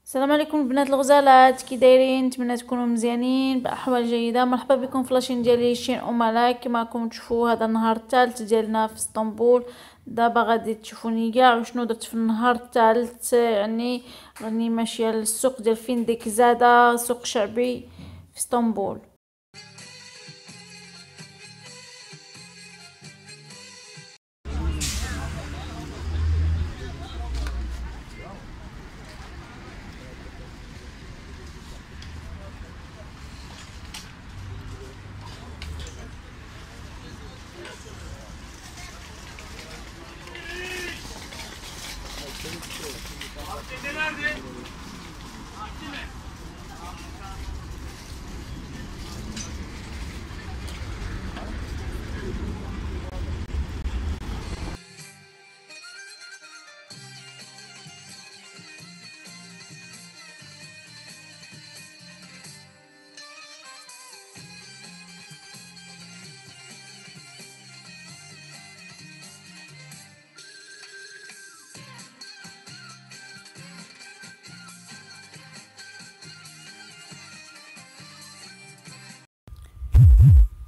السلام عليكم البنات الغزالات، كي دايرين؟ نتمنى تكونوا مزيانين باحوال جيده. مرحبا بكم في لاشين ديالي شين ملاك. كما راكم تشوفوا هذا النهار الثالث ديالنا في اسطنبول. دابا غادي تشوفوني كاع وشنو درت في النهار الثالث. يعني راني ماشيه للسوق ديال فندق زاده، سوق شعبي في اسطنبول.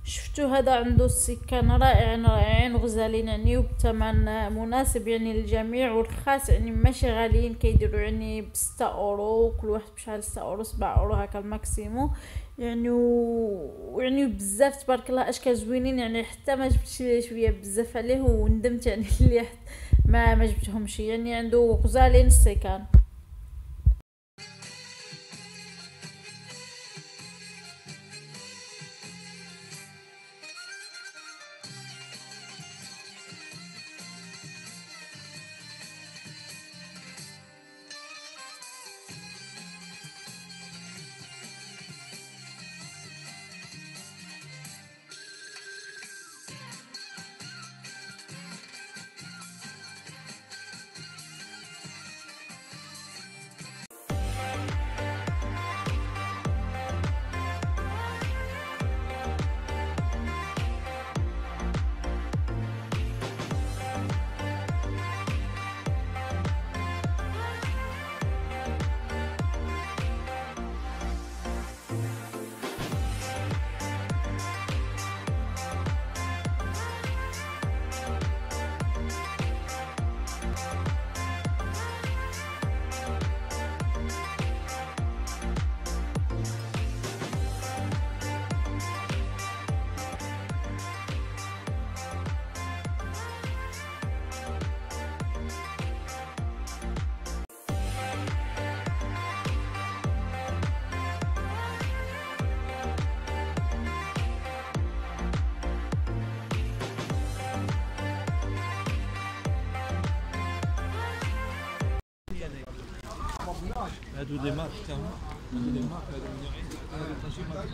شفتوا هذا عنده السكان رائعين رائعين وغزالين يعني، وبثمن مناسب يعني للجميع ورخاص يعني ماشي غاليين. كيديروا يعني بستة اورو كل واحد، بشحال 6 اورو 7 اورو هكا الماكسيموم يعني. ويعني بزاف تبارك الله اشكال زوينين يعني، حتى ما جبتش شويه بزاف عليه وندمت يعني اللي ما جبتهمش يعني. عنده غزالين السكان. هادو دي مارك تاعهم، هادو دي مارك، هادو نوعين، هادو ماشي مارك.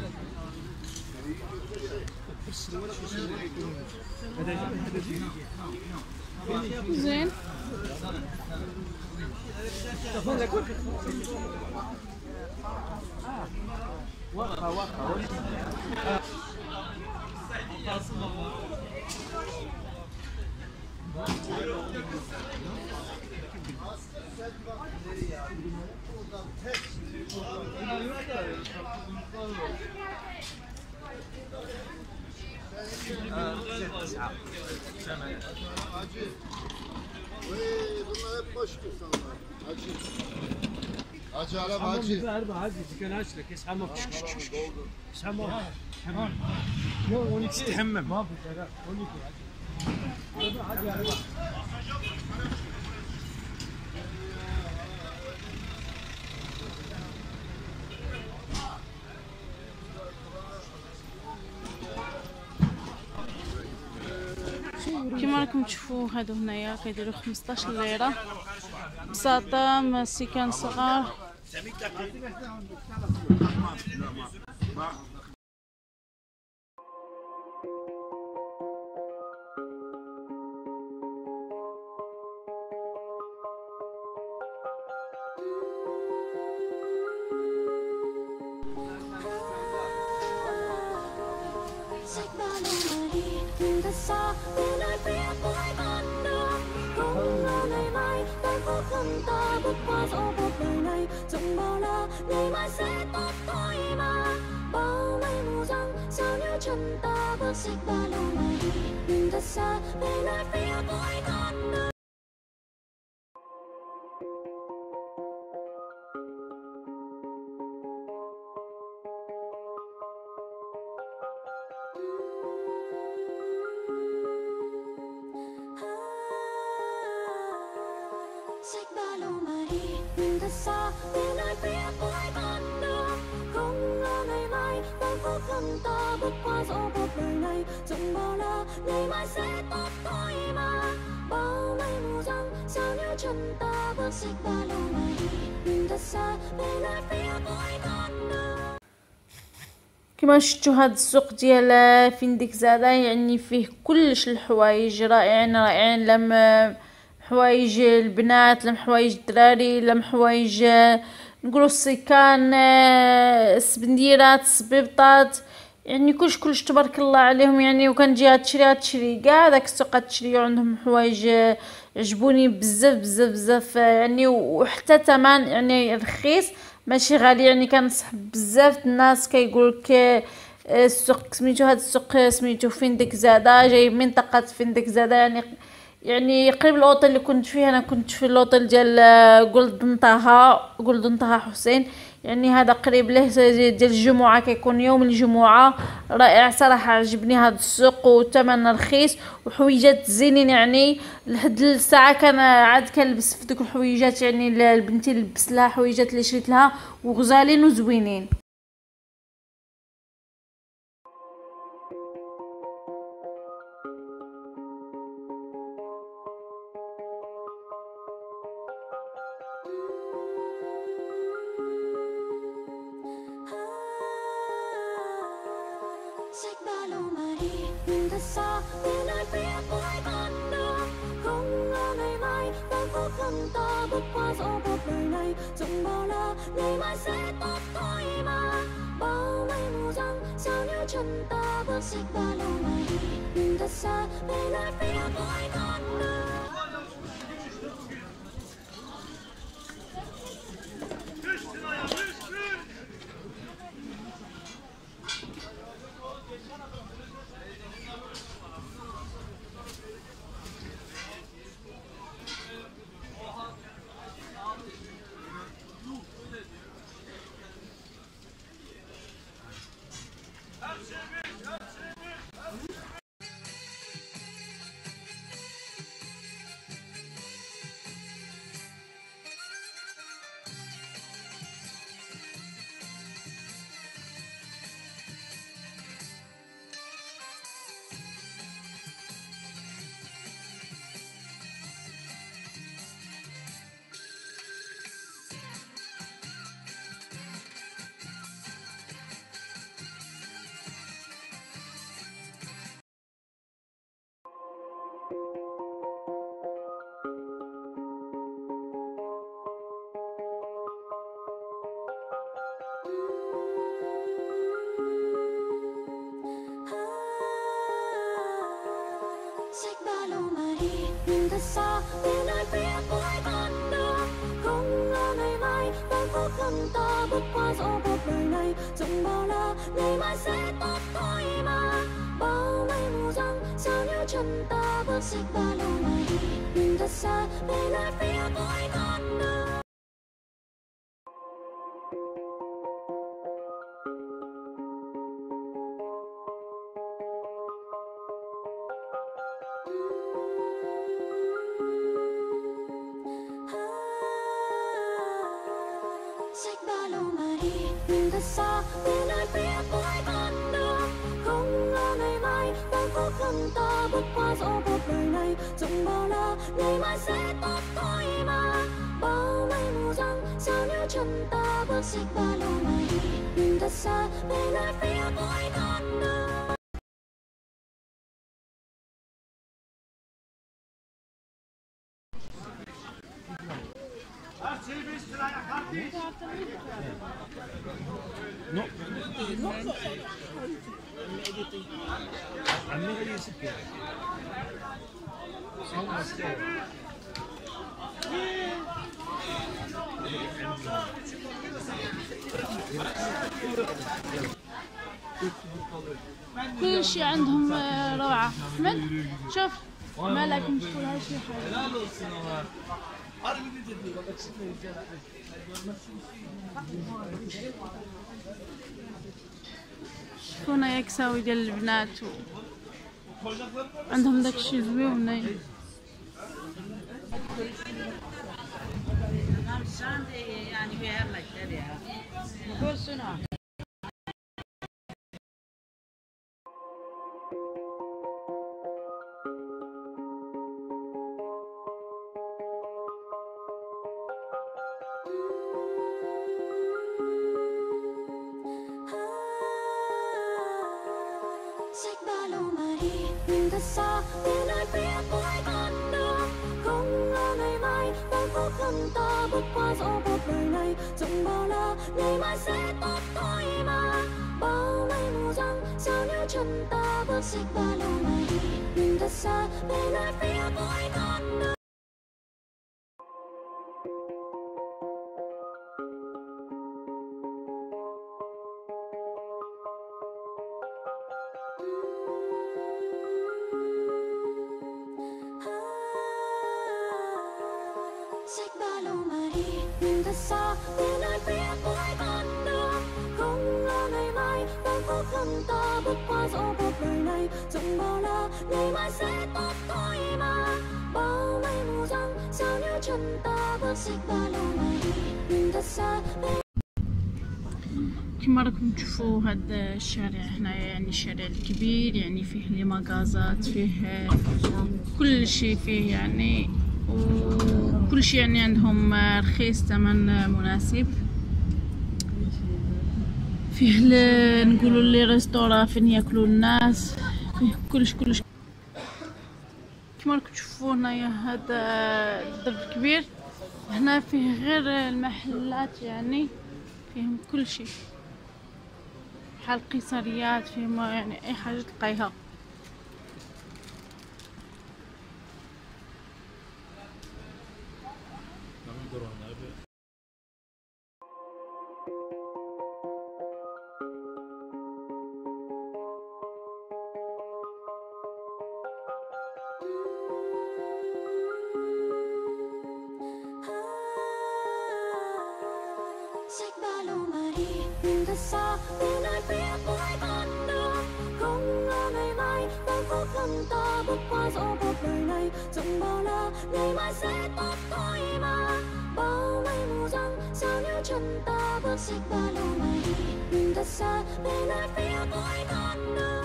السروال شو سروال يكون هذا زين. واخا Hacı Arap hacı. Hacı dükkanı aç da kes hamam. Kes hamam. Yok 12 istihemmem. Ma bu kadar 12 hacı. Hacı Arap. كما راكم تشوفوا هادو هنايا كيديروا 15 ليره بساطه مسكان صغار. Signaling nhìn thật xa về nơi phía cuối con đường. Không ngờ ngày mai đang khó khăn ta bước qua dẫu cuộc đời này rộng bao la, ngày mai sẽ tốt thôi mà. Bao mây mù giăng sao nếu chân ta bước xích ba lô mà đi, nhìn thật xa về nơi phía cuối con đường. Xách ba lô mà đi, nhìn thật xa về nơi phía cuối con đường. Không ngờ ngày mai đang khó khăn ta bước qua dẫu cuộc đời này rộng bao la, ngày mai sẽ tốt thôi mà. Bao mây mù giăng sao nếu chân ta bước xách ba lô mà đi, nhìn thật xa về nơi phía cuối con đường. كما شفتوا هاد السوق ديال فندق زاده يعني فيه كلش الحوايج رائعين رائعين، لم حوايج البنات، لم حوايج الدراري، لم حوايج نقولوا السيكان، السبنديرات، السبيبطات، يعني كلش تبارك الله عليهم يعني. وكان جيها تشري كاع داك السوق تشريو عندهم حوايج عجبوني بزاف يعني. وحتى تمن يعني رخيص ماشي غالي يعني. كنصح بزاف الناس كيقولك السوق سميتو، هاد السوق سميتو فندق زاده، جاي من منطقه فندق زاده يعني قريب الاوتيل اللي كنت فيه. انا كنت في الاوتيل ديال جولدن طه حسين، يعني هذا قريب له ديال الجمعه، كيكون يوم الجمعه. رائع صراحه، عجبني هذا السوق وثمن رخيص وحويجات زينين يعني. لحد الساعه كان عاد كنلبس في دوك الحويجات يعني، لبنتي لبس لها حويجات اللي شريت لها وغزالين وزوينين. Xách ba lô mà đi, nhìn thật xa về nơi phía cuối con đường. Không ngờ ngày mai đang khó khăn ta bước qua dẫu cuộc đời này rộng bao la, ngày mai sẽ tốt thôi mà. Bao mây mù giăng sao nếu chân ta bước xách ba lô mà đi, nhìn thật xa về nơi phía cuối con đường. Xách ba lô mà đi, nhìn thật xa về nơi phía cuối con đường. Không ngờ ngày mai đang khó khăn ta bước qua dẫu cuộc đời này rộng bao la, ngày mai sẽ tốt thôi mà. Bao mây mù giăng sao nếu chân ta bước xách ba lô mà đi, nhìn thật xa về nơi phía cuối con đường. Xách ba lô mà đi, nhìn thật xa về nơi phía cuối con đường. Không ngờ ngày mai đang khó khăn ta bước qua dẫu cuộc đời này rộng bao la, ngày mai sẽ tốt thôi mà. Bao mây mù giăng sao nếu chân ta bước xách ba lô mà đi, nhìn thật xa về nơi phía cuối con đường. No. عمي غادي يسكر كل شيء عندهم روعة. أحمد شوف مالك مش كل هالشي حاجة. شوفونا يكساوي ديال البنات عندهم داك الشي زويون. يعني فيها مشتريها نقول شنو Sách ba lô mà đi nhìn thật xa bên ai phía cuối con đường không ngờ ngày mai đang khó khăn ta bước qua dẫu cuộc đời này chẳng bao la ngày mai sẽ tốt thôi mà bao mây mù giăng sao nếu chân ta bước sách ba lô mà đi nhìn thật xa bên ai phía cuối con đường. Sách ba lô mà đi nhìn thật xa bên ai phía cuối con đường không ngờ ngày mai đang khó khăn ta bước qua dẫu cuộc đời này chẳng bao la ngày mai sẽ tốt thôi mà bao mây mù giăng sao nếu chân ta bước sách ba lô mà đi nhìn thật xa bên. كما راكم تشوفوا هذا الشارع هنايا يعني الشارع الكبير يعني فيه لي مغازات فيه كل شيء فيه يعني وكل شيء يعني عندهم رخيص ثمن مناسب فيه نقولوا لي ريستورا فين ياكلوا الناس فيه كلش كما راكم تشوفوا هنايا هذا الدرب الكبير هنا فيه غير المحلات يعني فيهم كل شيء بحال قيصريات فيهم يعني اي حاجه تلقايها. Sách ba lô mà đi nhìn thật xa bên ai phía cuối con đường không ngờ ngày mai đang khó khăn ta bước qua dẫu cuộc đời này chẳng bao la ngày mai sẽ tốt thôi mà bao mây mù giăng sao nếu chân ta bước sách ba lô mà đi nhìn thật xa bên ai phía cuối con đường.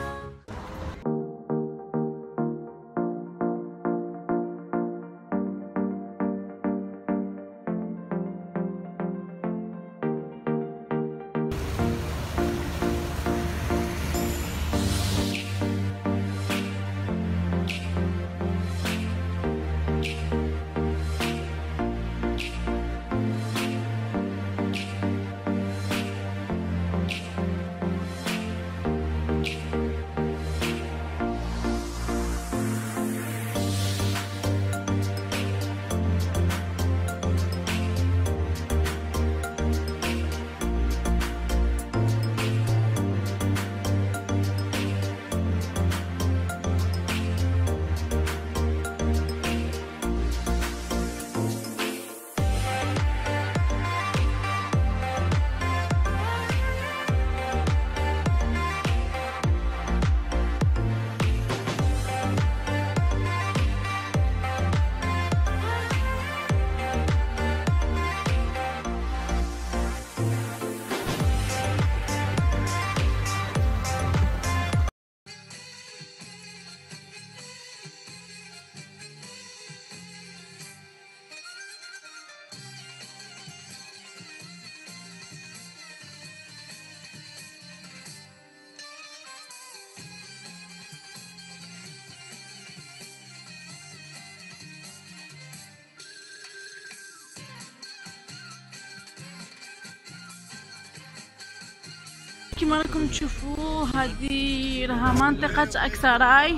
كما راكم تشوفوا هذه راها منطقة أكثراي.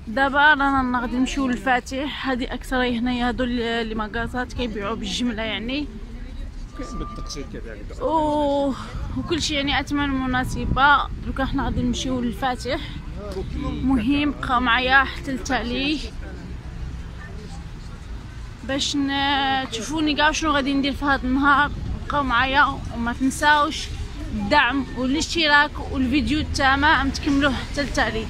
دابا رانا غادي نمشيو للفاتح. هذه أكثراي هنايا، هادو اللي ماكازات كيبيعوا بالجملة يعني، بالتقسيط كذلك. وكل شيء يعني أثمن مناسبة. دوكا حنا غادي نمشيو للفاتح. مهم بقاو معايا حتى التالي باش تشوفوني كاع شنو غادي ندير في هذا النهار. بقاو معايا وما تنساوش الدعم والاشتراك والفيديو التمام تكملوه حتى التالي.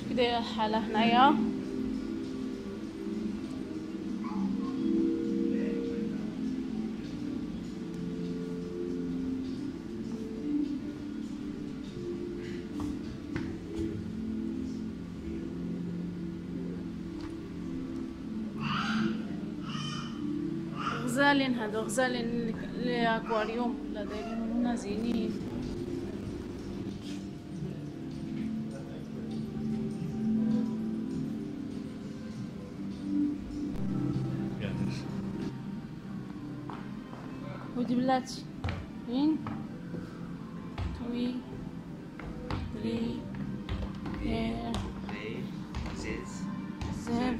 كدايره الحاله هنايا. غزالين، هادو غزالين الاكواريوم ولا دايرين هنا زينين. ودي بلاتي وين توي ري سبعة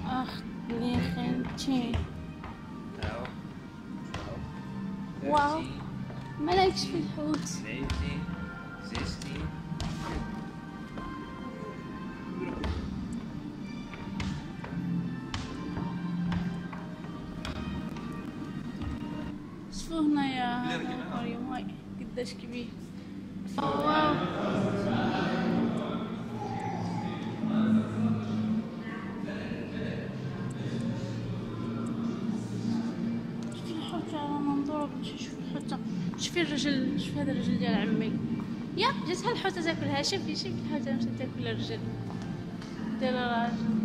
أخت نيخن واو مالكش في الحوت. شوفوا هنايا الاكواريوم هاي قداش كبير. واو شوفي الحوت، رانا نضرب شوفي الحوتة. شوفي الرجل، شوفي هذا الرجل ديال عمي. يا جاتها الحوتة تاكلها. شوفي شوفي الحوتة مشات تاكل الرجل ديال الراجل.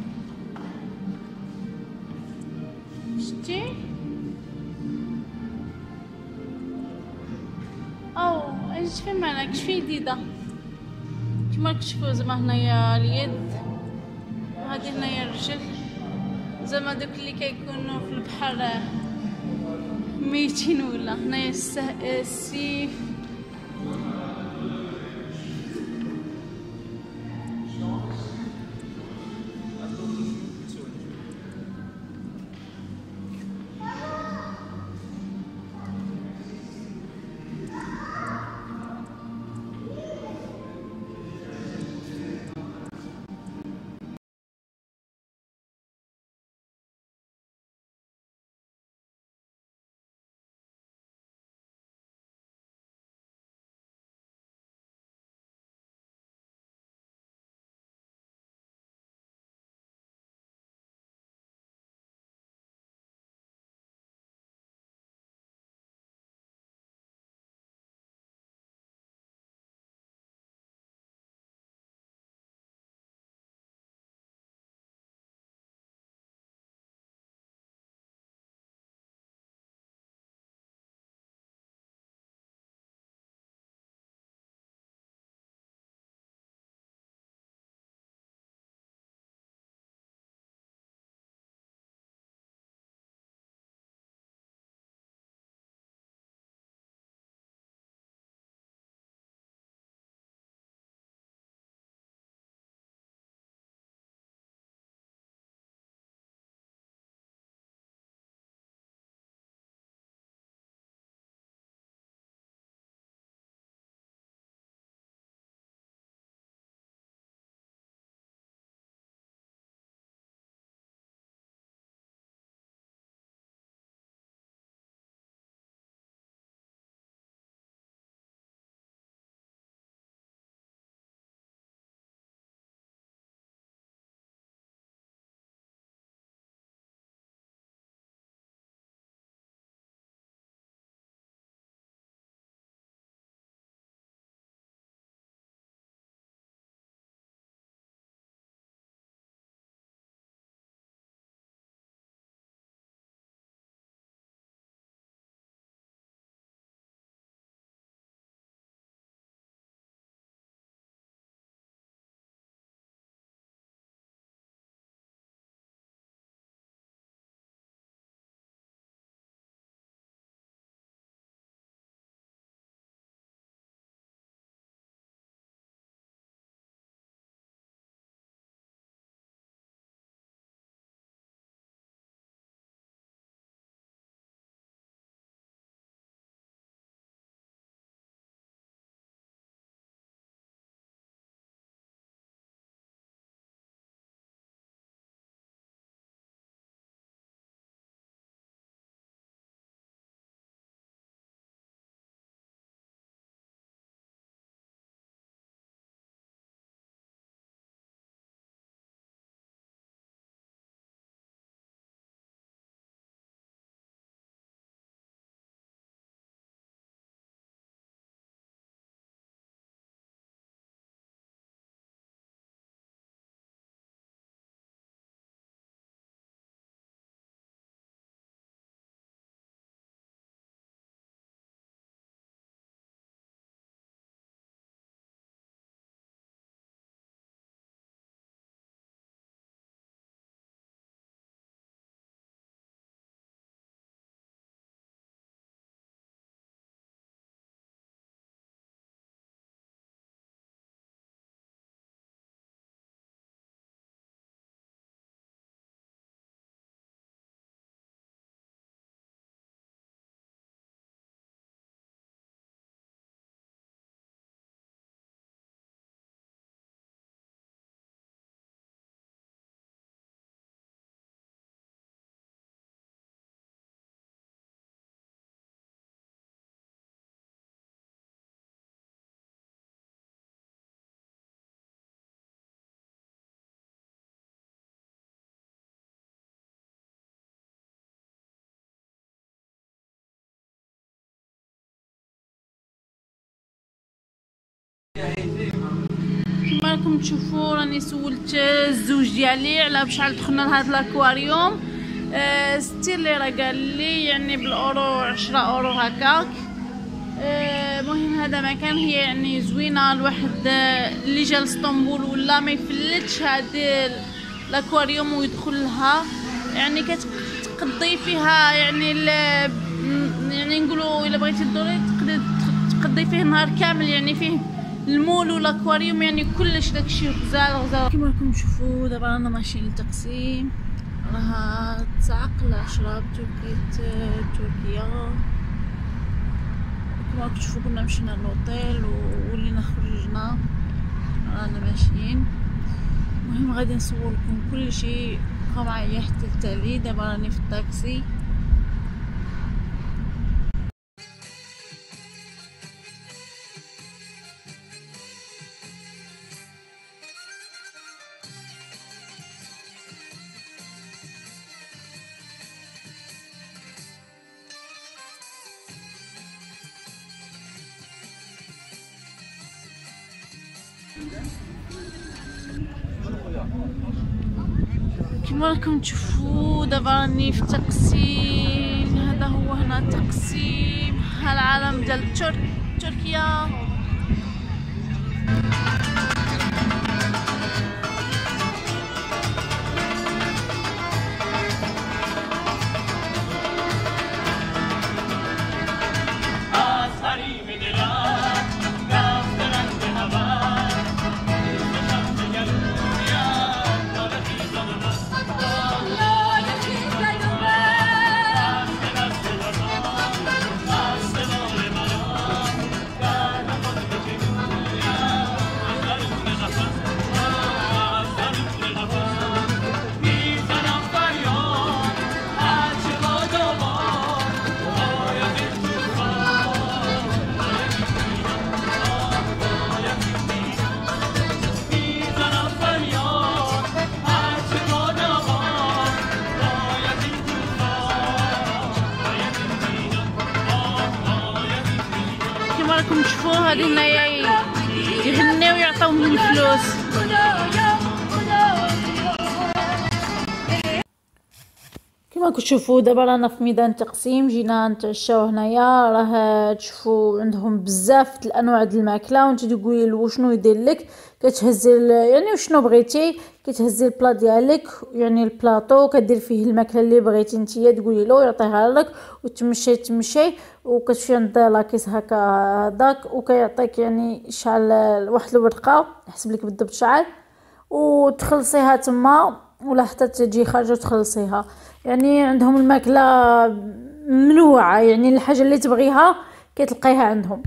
شتي او اجي فين مالك شفي جديده كيما كتشوفوا. زعما هنايا اليد وهذه هنايا الرجل. زعما دوك اللي كيكونوا في البحر ميتين، ولا هنايا السيف كما راكم تشوفوا راني سولت الزوج ديالي على بشحال دخلنا لهذا الاكواريوم. 60 ليره قال لي، يعني بالاورو 10 اورو هكاك. مهم هذا مكان هي يعني زوينه، الواحد اللي جا لاسطنبول ولا ما يفلتش هذه الاكواريوم ويدخل لها، يعني كتقضي فيها يعني نقولوا الا بغيتي تدوري تقضي فيه نهار كامل، يعني فيه المول والاكواريوم، يعني كلش داكشي غزال. كما راكم تشوفوا دابا رانا ماشيين للتقسيم، راها 9 قلا 10 تركيا. كما راكم تشوفوا كنا مشينا للوطيل ولينا خرجنا رانا ماشيين. المهم غادي نصور لكم كلشي، بقاو معايا حتى التالي. دابا راني في الطاكسي. كما راكم تشوفوا دابا راني في التقسيم. هذا هو هنا التقسيم، ها العالم ديال تركيا. راكم تشوفوا هذه هنايا يغنيو ويعطيوهم الفلوس. كما كتشوفوا دابا رانا في ميدان التقسيم، جينا نتعشاو هنايا. راه تشوفوا عندهم بزاف الانواع د الماكله، وانت تقولي له شنو يدير لك، كتهزي يعني وشنو بغيتي، كتهزي البلا ديالك يعني البلاطو، كدير فيه الماكله اللي بغيتي نتيا، تقولي له يعطيها لك وتمشي وكتمشي عند لاكيس هكا هذاك، وكيعطيك يعني شحال واحد الورقه يحسب لك بالضبط شحال، وتخلصيها تما ولا حتى تجي خارجه وتخلصيها. يعني عندهم الماكله منوعه، يعني الحاجه اللي تبغيها كتلقيها عندهم.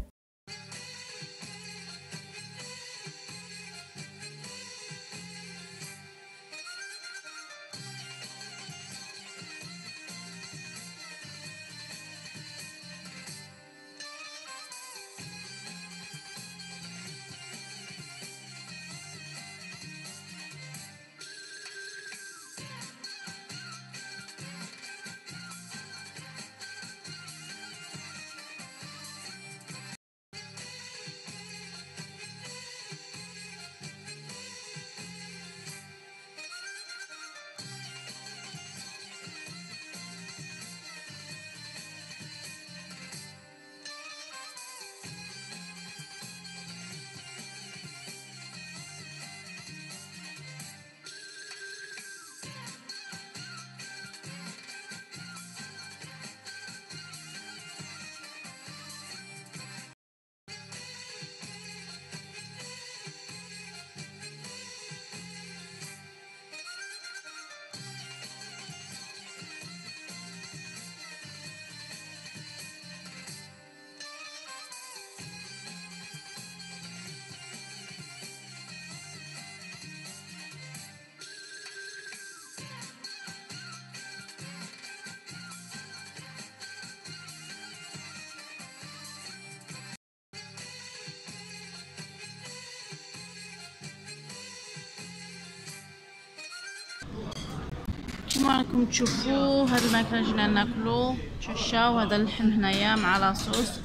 كما راكم تشوفوا هاد الماكله جينا ناكلو تشاو. هذا اللحم هنايا مع لاصوص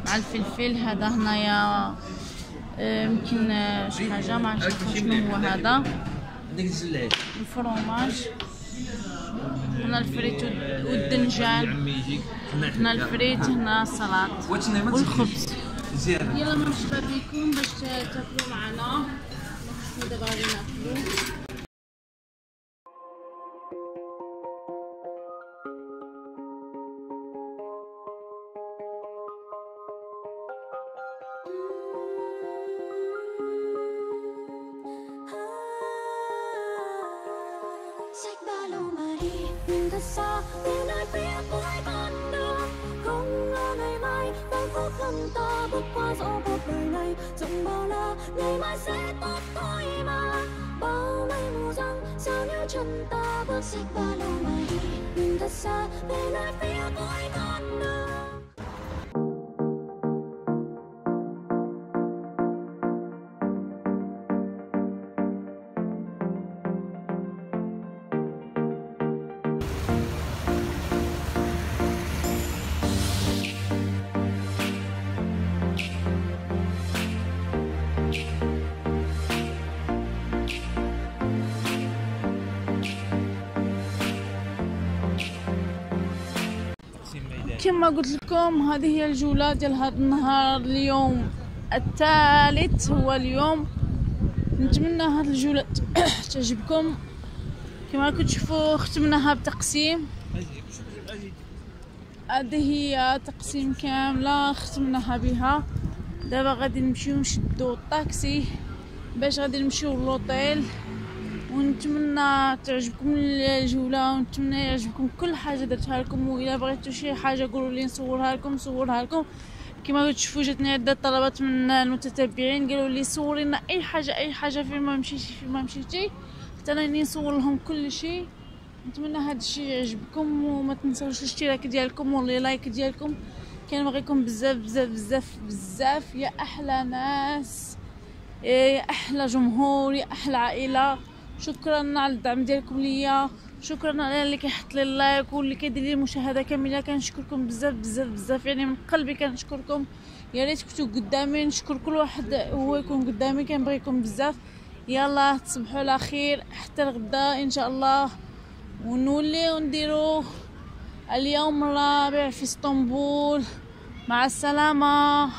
مع الفلفل. هذا هنايا يمكن شي حاجه ما عرفتش شنو هو هذا. الفرomage، هنا الفريت والدنجان، هنا الفريت، هنا السلطه والخبز. يلا مرحبا بكم باش تاكلوا معنا. نحن دابا غادي ناكلوا. Sách ba lô mà đi nhìn thật xa bên ai phía cuối con đường, không ngờ ngày mai đang khó khăn ta bước qua dẫu cuộc đời này chẳng bao la, ngày mai sẽ tốt thôi mà. Bao mây mù giăng sao nhớ chân ta bước sách ba lô mà đi nhìn thật xa bên ai phía cuối con đường. كما قلت لكم هذه هي الجولة ديال هذا النهار. اليوم الثالث هو اليوم. نتمنى هذه الجولة تعجبكم. كما راكم تشوفوا ختمناها بتقسيم. هذه هي تقسيم كاملة ختمناها بها. دابا غادي نمشيو نشدو الطاكسي باش غادي نمشيو للوطيل. ونتمنى تعجبكم الجوله، ونتمنى يعجبكم كل حاجه درتها لكم. واذا بغيتوا شي حاجه قولوا لي نصورها لكم. كما تشوفوا جاتني عده طلبات من المتتبعين قالوا لي صوري لنا اي حاجه فين ما مشيتي حتى راني نصور لهم كل شيء. نتمنى هذا الشيء يعجبكم، وما تنساوش الاشتراك ديالكم واللايك ديالكم. كنبغيكم بزاف بزاف بزاف بزاف. يا احلى ناس، يا احلى جمهور، يا احلى عائله. شكرا على الدعم ديالكم ليا، شكرا على اللي كيحط لي اللايك واللي كيدير لي مشاهده كامله. كنشكركم بزاف بزاف بزاف، يعني من قلبي كنشكركم. يا ريت كنتو قدامي، نشكر كل واحد هو يكون قدامي. كنبغيكم بزاف. يلا تصبحوا على خير حتى الغدا ان شاء الله، ونوليو نديرو اليوم الرابع في اسطنبول. مع السلامه.